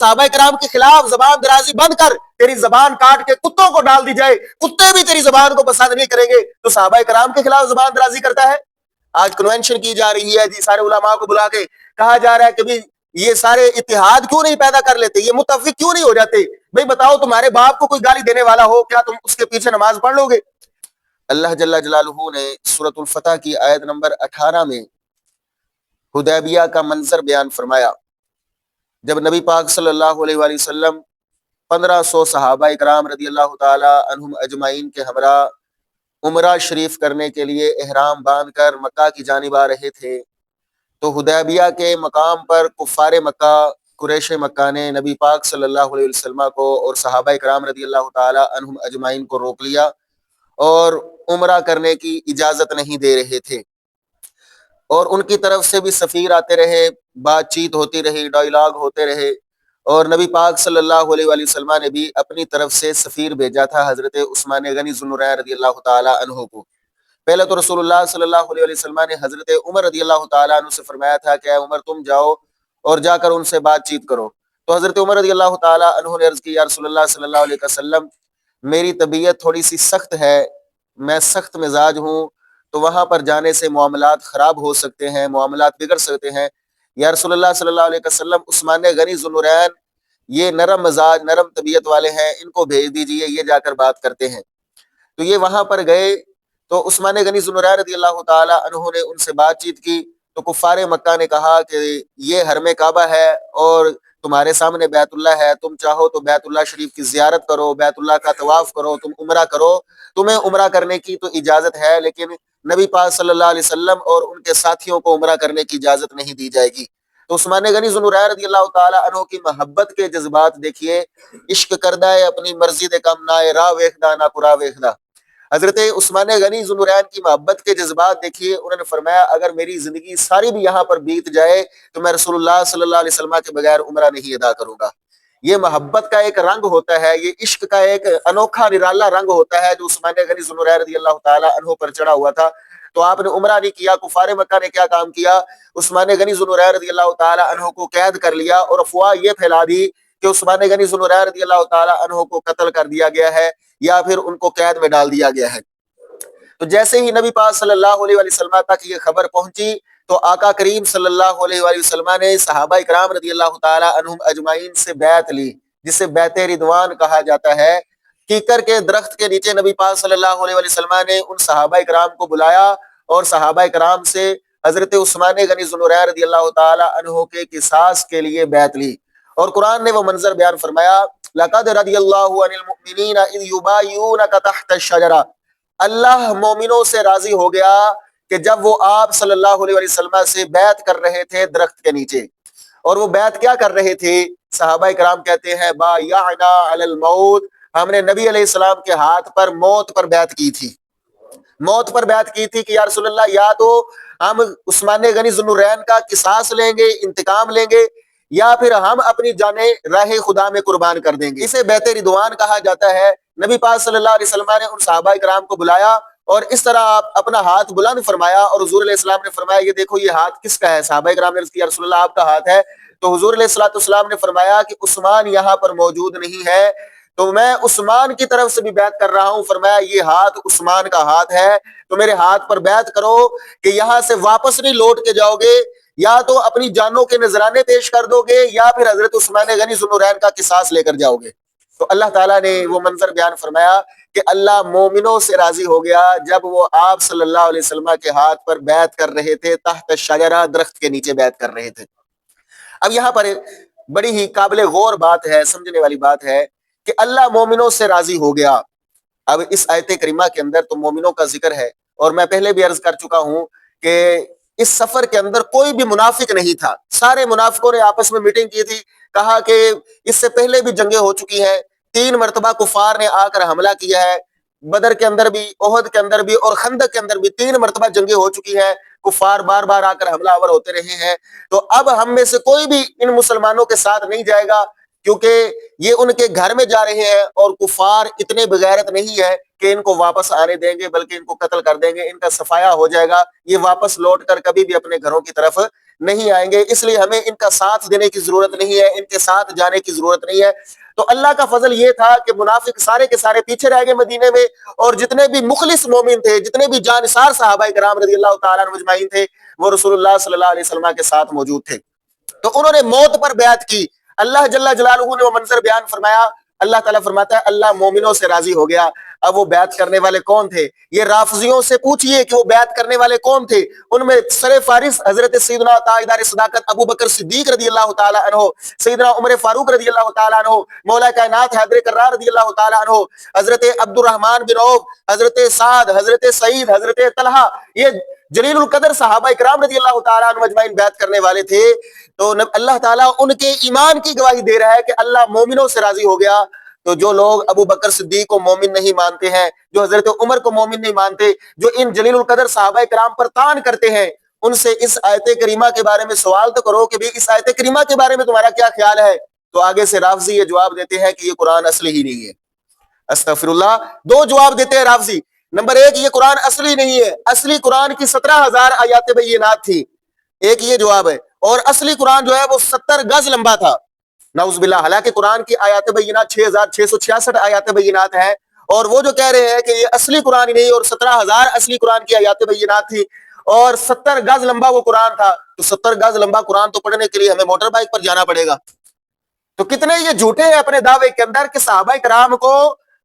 صحابہ کرام کے خلاف زبان درازی بند کر، تیری زبان کاٹ کے کتوں کو ڈال دی جائے، کتے بھی تیری زبان کو پسند نہیں کریں گے، تو صحابہ کرام کے خلاف زبان درازی کرتا ہے۔ آج کنونشن کی جا رہی ہے جی، سارے علماء کو بلا کے کہا جا رہا ہے کہ بھی یہ سارے اتحاد کیوں نہیں پیدا کر لیتے، یہ متفق کیوں نہیں ہو جاتے؟ بھئی بتاؤ، تمہارے باپ کو کوئی گالی دینے والا ہو، کیا تم اس کے پیچھے نماز پڑھ لو گے؟ اللہ جل جلالہ نے سورۃ الفتح کی آیت نمبر 18 میں حدیبیہ کا منظر بیان فرمایا، جب نبی پاک صلی اللہ علیہ وآلہ وسلم 1500 صحابہ اکرام رضی اللہ تعالی عنہم اجمعین کے ہمراہ عمرہ شریف کرنے کے لیے احرام باندھ کر مکہ کی جانب آ رہے تھے، تو حدیبیہ کے مقام پر کفار مکہ، قریش مکہ نے نبی پاک صلی اللہ علیہ وسلم کو اور صحابہ اکرام رضی اللہ تعالی عنہم اجمعین کو روک لیا اور عمرہ کرنے کی اجازت نہیں دے رہے تھے، اور ان کی طرف سے بھی سفیر آتے رہے، بات چیت ہوتی رہی، ڈائیلاگ ہوتے رہے، اور نبی پاک صلی اللہ علیہ وآلہ وسلم نے بھی اپنی طرف سے سفیر بھیجا تھا حضرت عثمان غنی ذو النورین رضی اللہ تعالی عنہ کو۔ پہلے تو رسول اللہ صلی اللہ علیہ وسلم نے حضرت عمر رضی اللہ تعالیٰ عنہ سے فرمایا تھا کہ اے عمر تم جاؤ اور جا کر ان سے بات چیت کرو، تو حضرت عمر رضی اللہ تعالیٰ عنہ نے عرض کی یا رسول اللہ صلی اللہ علیہ وسلم، میری طبیعت تھوڑی سی سخت ہے، میں سخت مزاج ہوں، تو وہاں پر جانے سے معاملات خراب ہو سکتے ہیں، معاملات بگڑ سکتے ہیں، یا رسول اللہ صلی اللہ علیہ وسلم عثمان غنی ذو النورین یہ نرم مزاج نرم طبیعت والے ہیں، ان کو بھیج دیجئے، یہ جا کر بات کرتے ہیں۔ تو یہ وہاں پر گئے تو عثمان غنی ذو النورین رضی اللہ تعالی عنہ نے ان سے بات چیت کی، تو کفار مکہ نے کہا کہ یہ حرم کعبہ ہے اور تمہارے سامنے بیت اللہ ہے، تم چاہو تو بیت اللہ شریف کی زیارت کرو، بیت اللہ کا طواف کرو، تم عمرہ کرو، تمہیں عمرہ کرنے کی تو اجازت ہے، لیکن نبی پاک صلی اللہ علیہ وسلم اور ان کے ساتھیوں کو عمرہ کرنے کی اجازت نہیں دی جائے گی۔ تو عثمان غنی ذو النورین رضی اللہ تعالی عنہ کی محبت کے جذبات دیکھیے، عشق کردہ ہے اپنی مرضی دے کم نہ راہ ویکھدا نہ پورا ویکھدا۔ حضرت عثمان غنی ذو النورین کی محبت کے جذبات دیکھیے، انہوں نے فرمایا اگر میری زندگی ساری بھی یہاں پر بیت جائے تو میں رسول اللہ صلی اللہ علیہ وسلم کے بغیر عمرہ نہیں ادا کروں گا۔ یہ محبت کا ایک رنگ ہوتا ہے، یہ عشق کا ایک انوکھا نرالا رنگ ہوتا ہے جو عثمان غنی ذو النورین رضی اللہ تعالی عنہ پر چڑھا ہوا تھا۔ تو آپ نے عمرہ نہیں کیا، کفار مکہ نے کیا کام کیا، عثمان غنی ذو النورین رضی اللہ تعالی عنہ کو قید کر لیا اور افواہ یہ پھیلا دی کہ عثمان غنی ذو النورین رضی اللہ تعالی عنہ کو قتل کر دیا گیا ہے یا پھر ان کو قید میں ڈال دیا گیا ہے۔ تو جیسے ہی نبی پاک صلی اللہ علیہ وسلم تک یہ خبر پہنچی تو آقا کریم صلی اللہ علیہ وسلم نے صحابہ اکرام رضی اللہ تعالی عنہم اجمعین سے بیعت لی، جسے بیعت رضوان کہا جاتا ہے۔ کیکر کے درخت کے نیچے نبی پاک صلی اللہ علیہ وسلم نے ان صحابہ اکرام کو بلایا اور صحابہ اکرام سے حضرت عثمان غنی ذو النورین رضی اللہ تعالی عنہ کے قصاص کے لیے بیعت لی، اور قرآن نے وہ منظر بیان فرمایا لقد رضی اللہ عن المؤمنین اذ یبایعونک تحت الشجرہ، اللہ مومنوں سے راضی ہو گیا کہ جب وہ آپ صلی اللہ علیہ وسلم سے بیعت کر رہے تھے درخت کے نیچے۔ اور وہ بیعت کیا کر رہے تھے؟ صحابہ اکرام کہتے ہیں بایعنا علی الموت، ہم نے نبی علیہ السلام کے ہاتھ پر موت پر بیعت کی تھی، موت پر بیعت کی تھی کہ یا رسول اللہ یا تو ہم عثمان غنی ذو النورین کا قصاص لیں گے، انتقام لیں گے، یا پھر ہم اپنی جانیں راہ خدا میں قربان کر دیں گے۔ اسے بیعت رضوان کہا جاتا ہے۔ نبی پاک صلی اللہ علیہ وسلم نے ان صحابہ اکرام کو بلایا اور اس طرح آپ اپنا ہاتھ بلند فرمایا، اور حضور علیہ السلام نے فرمایا یہ دیکھو یہ ہاتھ کس کا ہے؟ صحابہ اکرام نے عرض کیا رسول اللہ آپ کا ہاتھ ہے، تو حضور علیہ السلام نے فرمایا کہ عثمان یہاں پر موجود نہیں ہے، تو میں عثمان کی طرف سے بھی بیعت کر رہا ہوں۔ فرمایا یہ ہاتھ عثمان کا ہاتھ ہے، تو میرے ہاتھ پر بیعت کرو کہ یہاں سے واپس نہیں لوٹ کے جاؤ گے، یا تو اپنی جانوں کے نذرانے پیش کر دو گے یا پھر حضرت عثمان غنی ذو النورین کا قصاص لے کر جاؤ گے۔ تو اللہ تعالیٰ نے وہ منظر بیان فرمایا کہ اللہ مومنوں سے راضی ہو گیا جب وہ آپ صلی اللہ علیہ وسلم کے ہاتھ پر بیعت کر رہے تھے، تحت الشجرہ درخت کے نیچے بیعت کر رہے تھے۔ اب یہاں پر بڑی ہی قابل غور بات ہے، سمجھنے والی بات ہے کہ اللہ مومنوں سے راضی ہو گیا۔ اب اس آیت کریمہ کے اندر تو مومنوں کا ذکر ہے، اور میں پہلے بھی عرض کر چکا ہوں کہ اس سفر کے اندر کوئی بھی منافق نہیں تھا، سارے منافقوں نے آپس میں میٹنگ کی تھی، کہا کہ اس سے پہلے بھی جنگیں ہو چکی ہیں، 3 مرتبہ کفار نے آ کر حملہ کیا ہے، بدر کے اندر بھی، احد کے اندر بھی اور خندق کے اندر بھی 3 مرتبہ جنگیں ہو چکی ہیں، کفار بار بار آ کر حملہ آور ہوتے رہے ہیں، تو اب ہم میں سے کوئی بھی ان مسلمانوں کے ساتھ نہیں جائے گا، کیونکہ یہ ان کے گھر میں جا رہے ہیں اور کفار اتنے بغیرت نہیں ہے کہ ان کو واپس آنے دیں گے، بلکہ ان کو قتل کر دیں گے، ان کا صفایا ہو جائے گا، یہ واپس لوٹ کر کبھی بھی اپنے گھروں کی طرف نہیں آئیں گے، اس لیے ہمیں ان کا ساتھ دینے کی ضرورت نہیں ہے، ان کے ساتھ جانے کی ضرورت نہیں ہے۔ تو اللہ کا فضل یہ تھا کہ منافق سارے کے سارے پیچھے رہ گئے مدینے میں، اور جتنے بھی مخلص مومن تھے، جتنے بھی جانثار صحابہ کرام رضی اللہ تعالیٰ عنہم اجمعین تھے، وہ رسول اللہ صلی اللہ علیہ وسلم کے ساتھ موجود تھے۔ تو انہوں نے موت پر بیعت کی۔ اللہ جل جلالہ نے وہ منظر بیان فرمایا۔ اللہ تعالیٰ فرماتا ہے اللہ مومنوں سے راضی ہو گیا۔ اب وہ بیعت کرنے والے کون تھے؟ یہ رافضیوں سے پوچھئے کہ وہ بیعت کرنے والے کون تھے۔ ان میں سر فارس حضرت سیدنا تاجدار صداقت ابو بکر صدیق رضی اللہ تعالیٰ عنہ، سیدنا عمر فاروق رضی اللہ تعالیٰ عنہ، مولا کائنات حیدر کرار رضی اللہ تعالیٰ عنہ، حضرت عبد الرحمن بن عوف، حضرت سعد، حضرت سعید، حضرت طلحہ، یہ جلیل القدر صحابہ اکرام رضی اللہ تعالیٰ عنہ اجمعین بیعت کرنے والے تھے۔ تو اللہ تعالیٰ ان کے ایمان کی گواہی دے رہا ہے کہ اللہ مومنوں سے راضی ہو گیا۔ تو جو لوگ ابو بکر صدیق کو مومن نہیں مانتے ہیں، جو حضرت عمر کو مومن نہیں مانتے، جو ان جلیل القدر صحابہ کرام پر طعن کرتے ہیں، ان سے اس آیت کریمہ کے بارے میں سوال تو کرو کہ بھی اس آیت کریمہ کے بارے میں تمہارا کیا خیال ہے؟ تو آگے سے رافضی یہ جواب دیتے ہیں کہ یہ قرآن اصلی ہی نہیں ہے۔ استغفر اللہ، دو جواب دیتے ہیں رافضی۔ نمبر ایک، یہ قرآن اصلی نہیں ہے، اصلی قرآن کی 17,000 آیات بینات تھی، ایک یہ جواب ہے، اور اصلی قرآن جو ہے وہ 70 گز لمبا تھا، نعوذ باللہ۔ حالانکہ قرآن کی آیات بینات 6,666 آیات بینات ہیں، اور وہ جو کہہ رہے ہیں کہ یہ اصلی قرآن ہی نہیں، اور 17,000 اصلی قرآن کی آیات بینات تھی، اور 70 گز لمبا وہ قرآن تھا۔ تو 70 گز لمبا قرآن تو پڑھنے کے لیے ہمیں موٹر بائک پر جانا پڑے گا۔ تو کتنے یہ جھوٹے ہیں اپنے دعوے کے اندر کہ صحابہ کرام کو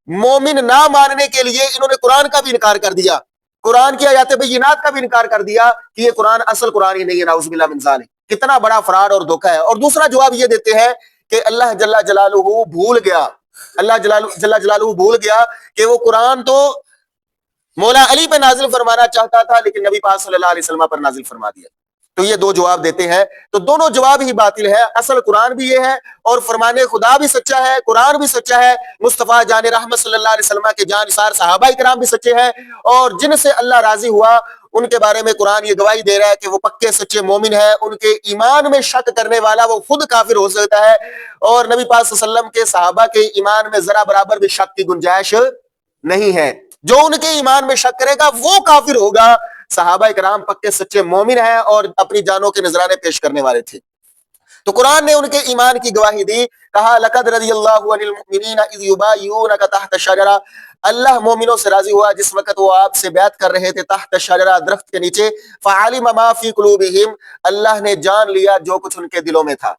مومن نہ ماننے کے لیے انہوں نے قرآن کا بھی انکار کر دیا، قرآن کی آیات بینات کا بھی انکار کر دیا کہ یہ قرآن اصل قرآن ہی نہیں ہے، نعوذ باللہ من ذالک۔ کتنا بڑا فراڈ اور دھوکہ ہے۔ اور دوسرا جواب یہ دیتے ہیں کہ اللہ جل جلالہ بھول گیا، اللہ جل جلالہ بھول گیا کہ وہ قرآن تو مولا علی پہ نازل فرمانا چاہتا تھا، لیکن نبی پاک صلی اللہ علیہ وسلم پر نازل فرما دیا۔ تو یہ دو جواب دیتے ہیں، تو دونوں جواب ہی باطل ہے۔ اصل قرآن بھی یہ ہے، اور فرمان خدا بھی سچا ہے، قرآن بھی سچا ہے، مصطفیٰ جان رحمت صلی اللہ علیہ وسلم کے جانثار صحابہ کرام بھی سچے ہیں، اور جن سے اللہ راضی ہوا ان کے بارے میں قرآن یہ گواہی دے رہا ہے کہ وہ پکے سچے مومن ہیں۔ ان کے ایمان میں شک کرنے والا وہ خود کافر ہو سکتا ہے، اور نبی پاک صلی اللہ علیہ وسلم کے صحابہ کے ایمان میں ذرا برابر بھی شک کی گنجائش نہیں ہے۔ جو ان کے ایمان میں شک کرے گا وہ کافر ہوگا۔ صحابہ کرام پکے سچے مومن ہیں اور اپنی جانوں کے نذرانے پیش کرنے والے تھے۔ تو قرآن نے ان کے ایمان کی گواہی دی، کہا لقد رضی اللہ عن المؤمنین اذ یبایعونک تحت الشجرہ، اللہ مومنوں سے راضی ہوا جس وقت وہ آپ سے بیعت کر رہے تھے تحت الشجرہ، درخت کے نیچے، فعلم ما فی قلوبہم، اللہ نے جان لیا جو کچھ ان کے دلوں میں تھا۔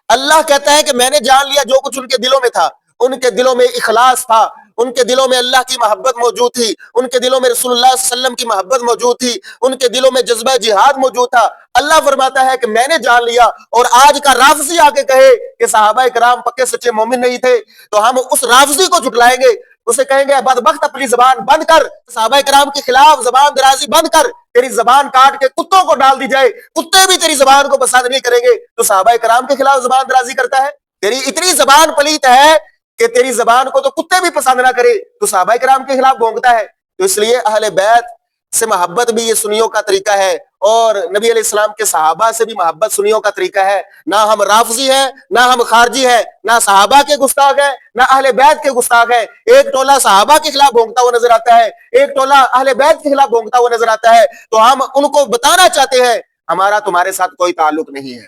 اللہ کہتا ہے کہ میں نے جان لیا جو کچھ ان کے دلوں میں تھا۔ ان کے دلوں میں اخلاص تھا، ان کے دلوں میں اللہ کی محبت موجود تھی، ان کے دلوں میں رسول اللہ صلی اللہ علیہ وسلم کی محبت موجود تھی، ان کے دلوں میں جذبہ جہاد موجود تھا۔ اللہ فرماتا ہے کہ میں نے جان لیا، اور آج کا رافضی آ کے کہے کہ صحابہ کرام پکے سچے مومن نہیں تھے، تو ہم اس رافضی کو جھٹلائیں گے، اسے کہیں گے بدبخت اپنی زبان بند کر، صحابہ کرام کے خلاف زبان درازی بند کر، تیری زبان کاٹ کے کتوں کو ڈال دی جائے، کتے بھی تیری زبان کو پسند نہیں کریں گے۔ تو صحابہ کرام کے خلاف زبان درازی کرتا ہے؟ تیری اتنی زبان پلیت ہے کہ تیری زبان کو تو کتے بھی پسند نہ کرے، تو صحابہ کرام کے خلاف بھونکتا ہے۔ تو اس لیے اہل بیت سے محبت بھی یہ سنیوں کا طریقہ ہے، اور نبی علیہ السلام کے صحابہ سے بھی محبت سنیوں کا طریقہ ہے۔ نہ ہم رافضی ہیں، نہ ہم خارجی ہیں، نہ صحابہ کے گستاخ ہیں، نہ اہل بیت کے گستاخ ہیں۔ ایک ٹولہ صحابہ کے خلاف بھونکتا ہوا نظر آتا ہے، ایک ٹولہ اہل بیت کے خلاف بھونکتا ہوا نظر آتا ہے، تو ہم ان کو بتانا چاہتے ہیں ہمارا تمہارے ساتھ کوئی تعلق نہیں ہے،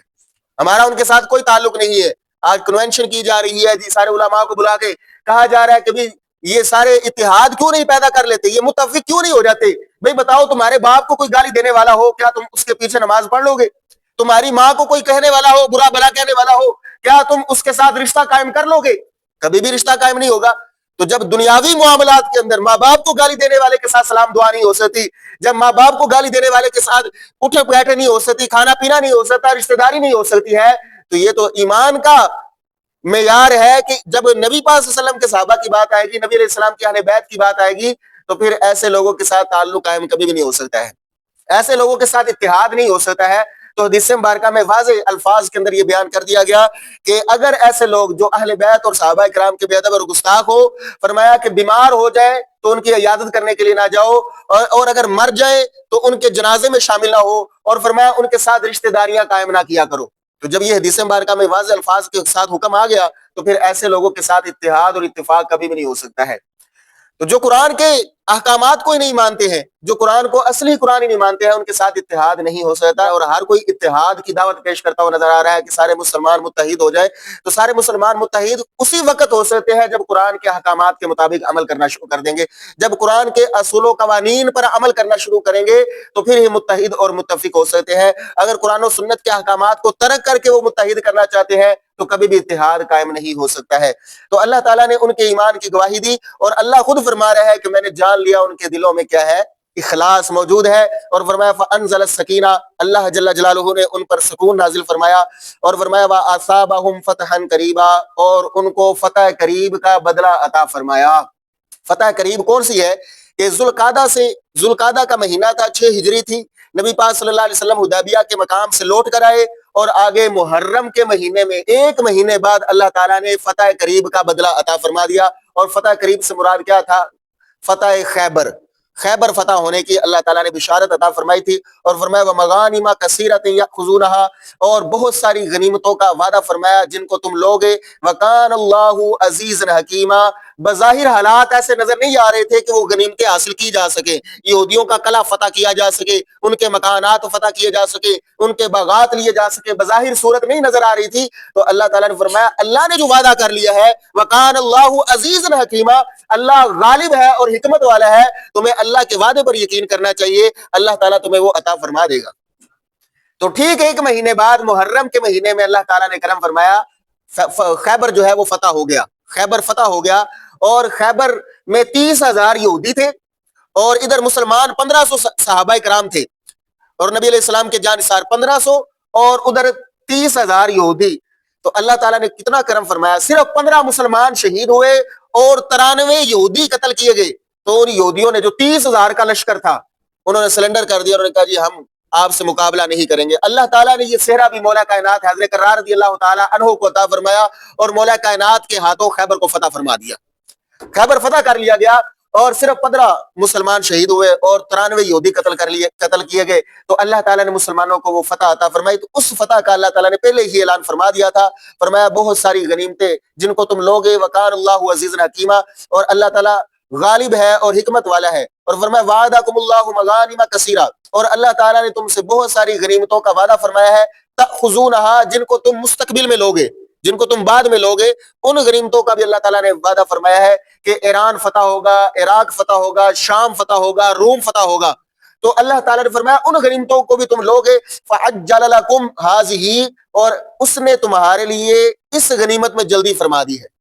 ہمارا ان کے ساتھ کوئی تعلق نہیں ہے۔ آج کنونشن کی جا رہی ہے جی، سارے علماء کو بلا کے کہا جا رہا ہے کہ بھی یہ سارے اتحاد کیوں نہیں پیدا کر لیتے، یہ متفق کیوں نہیں ہو جاتے؟ بھئی بتاؤ، تمہارے باپ کو کوئی گالی دینے والا ہو، کیا تم اس کے پیچھے نماز پڑھ لو گے؟ تمہاری ماں کو کوئی کہنے والا ہو، برا بھلا کہنے والا ہو، کیا تم اس کے ساتھ رشتہ قائم کر لو گے؟ کبھی بھی رشتہ قائم نہیں ہوگا۔ تو جب دنیاوی معاملات کے اندر ماں باپ کو گالی دینے والے کے ساتھ سلام دعا نہیں ہو سکتی، جب ماں باپ کو گالی دینے والے کے ساتھ اٹھے بیٹھے نہیں ہو سکتی، کھانا پینا نہیں ہو سکتا، رشتہ داری نہیں ہو سکتی ہے، تو یہ تو ایمان کا معیار ہے کہ جب نبی پاک صلی اللہ علیہ وسلم کے صحابہ کی بات آئے گی، نبی علیہ السلام کے اہل بیت کی بات آئے گی، تو پھر ایسے لوگوں کے ساتھ تعلق قائم کبھی بھی نہیں ہو سکتا ہے، ایسے لوگوں کے ساتھ اتحاد نہیں ہو سکتا ہے۔ تو حدیث مبارکہ میں واضح الفاظ کے اندر یہ بیان کر دیا گیا کہ اگر ایسے لوگ جو اہل بیت اور صحابہ کرام کے بے ادب اور گستاخ ہو، فرمایا کہ بیمار ہو جائے تو ان کی عیادت کرنے کے لیے نہ جاؤ، اور اگر مر جائے تو ان کے جنازے میں شامل نہ ہو، اور فرمایا ان کے ساتھ رشتہ داریاں قائم نہ کیا کرو۔ تو جب یہ حدیث مبارکہ میں واضح الفاظ کے ساتھ حکم آ گیا، تو پھر ایسے لوگوں کے ساتھ اتحاد اور اتفاق کبھی بھی نہیں ہو سکتا ہے۔ تو جو قرآن کے احکامات کو ہی نہیں مانتے ہیں، جو قرآن کو اصلی قرآن ہی نہیں مانتے ہیں، ان کے ساتھ اتحاد نہیں ہو سکتا۔ اور ہر کوئی اتحاد کی دعوت پیش کرتا ہوا نظر آ رہا ہے کہ سارے مسلمان متحد ہو جائے، تو سارے مسلمان متحد اسی وقت ہو سکتے ہیں جب قرآن کے احکامات کے مطابق عمل کرنا شروع کر دیں گے۔ جب قرآن کے اصول و قوانین پر عمل کرنا شروع کریں گے تو پھر ہی متحد اور متفق ہو سکتے ہیں۔ اگر قرآن و سنت کے احکامات کو ترک کر کے وہ متحد کرنا چاہتے ہیں تو کبھی بھی اتحاد قائم نہیں ہو سکتا ہے۔ تو اللہ تعالیٰ نے ان کے ایمان کی گواہی دی، اور اللہ خود فرما رہا ہے کہ میں نے جان لیا ان کے دلوں میں کیا ہے، اخلاص موجود ہے۔ اور فرمایا فَأَنزَلَ السَّكِينَةَ، اللہ جل جلالہ نے ان پر سکون نازل فرمایا، اور فرمایا وَأَصَابَهُمْ فَتْحًا قَرِيبًا، اور ان کو فتح قریب کا بدلہ عطا فرمایا۔ فتح قریب کون سی ہے کہ ذوالقعدہ کا مہینہ تھا، 6 ہجری تھی، نبی پاک صلی اللہ علیہ وسلم حدیبیہ کے مقام سے لوٹ کر آئے، اور آگے محرم کے مہینے میں 1 مہینے بعد اللہ تعالیٰ نے فتح قریب کا بدلہ عطا فرما دیا۔ اور فتح قریب سے مراد کیا تھا؟ فتح خیبر فتح ہونے کی اللہ تعالیٰ نے بشارت عطا فرمائی تھی۔ اور فرمایا وَمَغَانِمَ كَثِيرَةٍ يَأْخُذُونَهَا، اور بہت ساری غنیمتوں کا وعدہ فرمایا جن کو تم لوگے۔ وَكَانَ اللَّهُ عَزِيزًا حَكِيمًا، بظاہر حالات ایسے نظر نہیں آ رہے تھے کہ وہ غنیمتیں حاصل کی جا سکے، یہودیوں کا قلعہ فتح کیا جا سکے، ان کے مکانات فتح کیے جا سکے، ان کے باغات لیے جا سکے، بظاہر صورت نہیں نظر آ رہی تھی۔ تو اللہ تعالیٰ نے فرمایا اللہ نے جو وعدہ کر لیا ہے وَكَانَ اللَّهُ عَزِيزًا حَكِيمًا، اللہ غالب ہے اور حکمت والا ہے، تمہیں اللہ کے وعدے پر یقین کرنا چاہیے، اللہ تعالیٰ تمہیں وہ عطا فرما دے گا۔ تو ٹھیک 1 مہینے بعد محرم کے مہینے میں اللہ تعالیٰ نے کرم فرمایا، خیبر جو ہے وہ فتح ہو گیا، خیبر فتح ہو گیا، اور خیبر میں 30,000 یہودی تھے، اور ادھر مسلمان 1500 صحابہ کرام تھے، اور نبی علیہ السلام کے جانثار 1500، اور ادھر 30,000 یہودی۔ تو اللہ تعالیٰ نے کتنا کرم فرمایا، صرف 15 مسلمان شہید ہوئے اور 93 یہودی قتل کیے گئے۔ تو ان یہودیوں نے جو 30,000 کا لشکر تھا انہوں نے سلنڈر کر دیا، انہوں نے کہا جی ہم آپ سے مقابلہ نہیں کریں گے۔ اللہ تعالیٰ نے یہ صحرا بھی مولا کائنات حضرت کرار رضی اللہ تعالیٰ عنہ کو عطا فرمایا، اور مولا کائنات کے ہاتھوں خیبر کو فتح فرما دیا، خیبر فتح کر لیا گیا، اور صرف 15 مسلمان شہید ہوئے اور 93 یہودی قتل کیے گئے۔ تو اللہ تعالیٰ نے مسلمانوں کو وہ فتح عطا فرمائی۔ تو اس فتح کا اللہ تعالیٰ نے پہلے ہی اعلان فرما دیا تھا، فرمایا بہت ساری غنیمتیں جن کو تم لوگے، وَكَانَ اللَّهُ عَزِيزًا حَكِيمًا، اور اللہ تعالیٰ غالب ہے اور حکمت والا ہے۔ اور فرمایا وَعَدَكُمُ اللَّهُ مَغَانِمَ كَثِيرًا، اور اللہ تعالیٰ نے تم سے بہت ساری غنیمتوں کا وعدہ فرمایا ہے، تَأْخُذُونَهَا، جن کو تم مستقبل میں لوگے، جن کو تم بعد میں لوگے، ان غنیمتوں کا بھی اللہ تعالیٰ نے وعدہ فرمایا ہے کہ ایران فتح ہوگا، عراق فتح ہوگا، شام فتح ہوگا، روم فتح ہوگا۔ تو اللہ تعالیٰ نے فرمایا ان غنیمتوں کو بھی تم لوگے، فَعَجَّلَ لَكُمْ هَٰذِهِ، اور اس نے تمہارے لیے اس غنیمت میں جلدی فرما دی ہے۔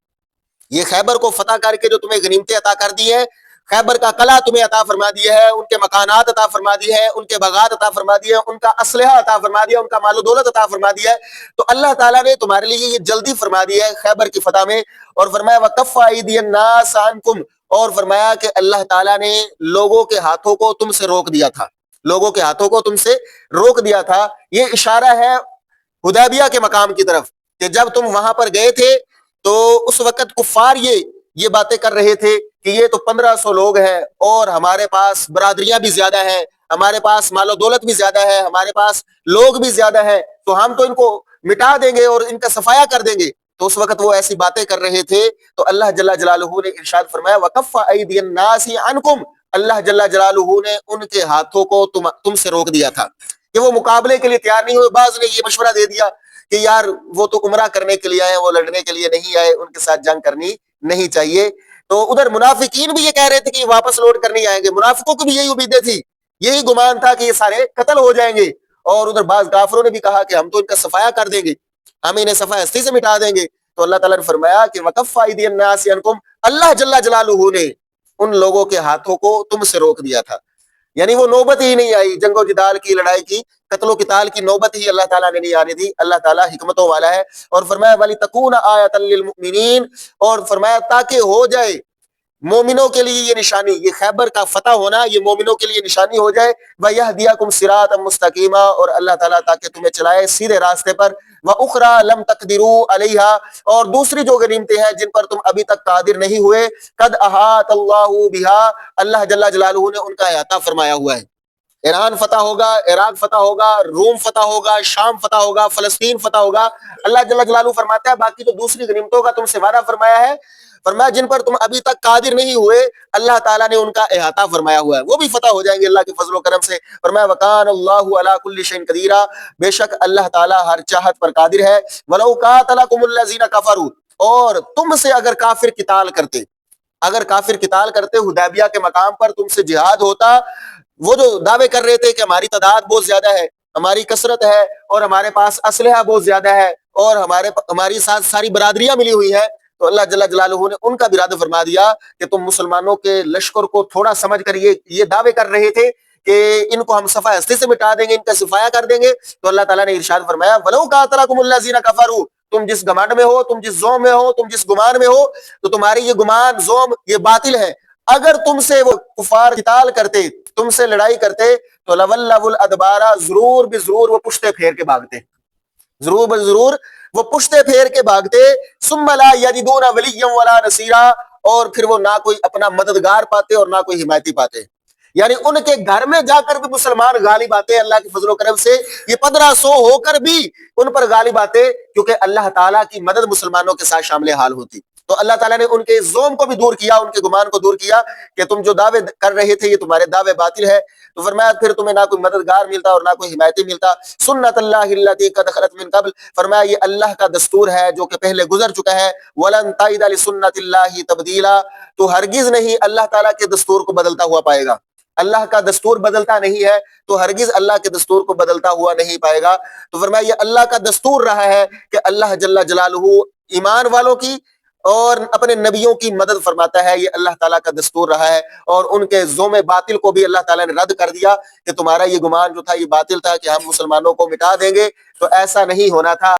یہ خیبر کو فتح کر کے جو تمہیں غنیمتیں عطا کر دی ہیں، خیبر کا قلعہ تمہیں عطا فرما دیا ہے، ان کے مکانات عطا فرما دیے ہیں، ان کے باغات عطا فرما دیے ہیں، ان کا اسلحہ عطا فرما دیا، ان کا مال و دولت عطا فرما دیا ہے۔ تو اللہ تعالیٰ نے تمہارے لیے یہ جلدی فرما دیا ہے خیبر کی فتح میں۔ اور فرمایا وَكَفَّ أَيْدِيَ النَّاسَ عَنْكُمْ، اور فرمایا کہ اللہ تعالیٰ نے لوگوں کے ہاتھوں کو تم سے روک دیا تھا، لوگوں کے ہاتھوں کو تم سے روک دیا تھا۔ یہ اشارہ ہے حدیبیہ کے مقام کی طرف کہ جب تم وہاں پر گئے تھے تو اس وقت کفار یہ باتیں کر رہے تھے کہ یہ تو 1500 لوگ ہیں، اور ہمارے پاس برادریاں بھی زیادہ ہیں، ہمارے پاس مال و دولت بھی زیادہ ہے، ہمارے پاس لوگ بھی زیادہ ہیں، تو ہم تو ان کو مٹا دیں گے اور ان کا صفایا کر دیں گے۔ تو اس وقت وہ ایسی باتیں کر رہے تھے، تو اللہ جل جلالہ نے ارشاد فرمایا وَكَفَّ أَيْدِيَ النَّاسِ عَنْكُمْ، اللہ جل جلالہ نے ان کے ہاتھوں کو تم سے روک دیا تھا کہ وہ مقابلے کے لیے تیار نہیں ہوئے۔ بعض نے یہ مشورہ دے دیا کہ یار وہ تو عمرہ کرنے کے لیے آئے، وہ لڑنے کے لیے نہیں آئے، ان کے ساتھ جنگ کرنی نہیں چاہیے۔ تو ادھر منافقین بھی یہ کہہ رہے تھے کہ واپس لوٹ کر نہیں آئیں گے، منافقوں کو بھی یہی امیدیں تھی، یہی گمان تھا کہ یہ سارے قتل ہو جائیں گے۔ اور ادھر بعض کافروں نے بھی کہا کہ ہم تو ان کا صفایا کر دیں گے، ہم انہیں صفا ہستی سے مٹا دیں گے۔ تو اللہ تعالیٰ نے فرمایا کہ وَكَفَّ أَيْدِيَ النَّاسِ عَنْكُمْ، اللہ جل جلالہ نے ان لوگوں کے ہاتھوں کو تم سے روک دیا تھا، یعنی وہ نوبت ہی نہیں آئی، جنگ و جدال کی، لڑائی کی، قتل و قتال کی نوبت ہی اللہ تعالیٰ نے نہیں آنے دی۔ اللہ تعالیٰ حکمتوں والا ہے۔ اور فرمایا وَلِتَكُونَ آیَةً لِّلْمُؤْمِنِينَ، اور فرمایا تاکہ ہو جائے مومنوں کے لیے یہ نشانی، یہ خیبر کا فتح ہونا یہ مومنوں کے لیے نشانی ہو جائے۔ وَيَهْدِيَكُمْ صِرَاطًا مُسْتَقِيمًا، اور اللہ تعالیٰ تاکہ تمہیں چلائے سیدھے راستے پر۔ وَأُخْرَىٰ لَمْ تَقْدِرُوا عَلَيْهَا، اور دوسری جو غنیمتیں ہیں جن پر تم ابھی تک قادر نہیں ہوئے، قَدْ أَحَاطَ اللَّهُ بِهَا، اللہ جل جلالہ نے ان کا احاطہ فرمایا ہوا ہے۔ ایران فتح ہوگا، عراق فتح ہوگا، روم فتح ہوگا، شام فتح ہوگا، فلسطین فتح ہوگا. اللہ جل جلالہ فرماتا ہے باقی تو دوسری غنیمتوں کا تم سے وعدہ فرمایا ہے، فرمایا جن پر تم ابھی تک قادر نہیں ہوئے اللہ تعالیٰ نے ان کا احاطہ فرمایا ہوا ہے، وہ بھی فتح ہو جائیں گے اللہ کے فضل و کرم سے. فرمایا وکان اللہ علی کل شیء قدیر، بے شک اللہ تعالیٰ ہر چاہت پر قادر ہے. ولو قاتلکم الذین کفروا، اور تم سے اگر کافر قتال کرتے، اگر کافر قتال کرتے حدیبیہ کے مقام پر تم سے جہاد ہوتا، وہ جو دعوے کر رہے تھے کہ ہماری تعداد بہت زیادہ ہے، ہماری کثرت ہے، اور ہمارے پاس اسلحہ بہت زیادہ ہے، اور ہماری ساتھ ساری برادریاں ملی ہوئی ہیں، تو اللہ جل جلالہ نے ان کا بھی ارادہ فرما دیا کہ تم مسلمانوں کے لشکر کو تھوڑا سمجھ کر یہ دعوے کر رہے تھے کہ ان کو ہم صفحہ ہستی سے مٹا دیں گے، ان کا صفایا کر دیں گے، تو اللہ تعالیٰ نے ارشاد فرمایا وَلَوْ قَاتَلَكُمُ الَّذِينَ كَفَرُوا، تم جس گمانڈ میں ہو، تم جس زوم میں ہو، تم جس گمان میں ہو، تو تمہاری یہ گمان زوم یہ باطل ہے. اگر تم سے وہ کفار قتال کرتے، تم سے لڑائی کرتے، تو لَوَلَّوُا الْأَدْبَارَ، ضرور بضرور وہ پشتے پھیر کے بھاگتے، ضرور بضرور وہ پشتے پھیر کے بھاگتے. ثُمَّ لَا يَجِدُونَ وَلِيًّا وَلَا نَصِيرًا، اور پھر وہ نہ کوئی اپنا مددگار پاتے اور نہ کوئی حمایتی پاتے. یعنی ان کے گھر میں جا کر بھی مسلمان غالب آتے اللہ کے فضل و کرم سے، یہ 1500 ہو کر بھی ان پر غالب آتے، کیونکہ اللہ تعالیٰ کی مدد مسلمانوں کے ساتھ شامل حال ہوتی. تو اللہ تعالیٰ نے ان کے زوم کو بھی دور کیا، ان کے گمان کو دور کیا کہ تم جو دعوے کر رہے تھے یہ تمہارے دعوے باطل ہے. تو فرمایا پھر تمہیں نہ کوئی مددگار ملتا اور نہ کوئی حمایتی ملتا. سنت اللہ التی قد خلت من قبل، فرمایا یہ اللہ کا دستور ہے جو کہ پہلے گزر چکا ہے. ولن تجد لسنت اللہ تبدیلا، تو ہرگز نہیں اللہ تعالیٰ کے دستور کو بدلتا ہوا پائے گا. اللہ کا دستور بدلتا نہیں ہے تو ہرگز اللہ کے دستور کو بدلتا ہوا نہیں پائے گا. تو فرمایا یہ اللہ کا دستور رہا ہے کہ اللہ جل جلالہ ایمان والوں کی اور اپنے نبیوں کی مدد فرماتا ہے، یہ اللہ تعالیٰ کا دستور رہا ہے. اور ان کے زوم باطل کو بھی اللہ تعالیٰ نے رد کر دیا کہ تمہارا یہ گمان جو تھا یہ باطل تھا کہ ہم مسلمانوں کو مٹا دیں گے، تو ایسا نہیں ہونا تھا.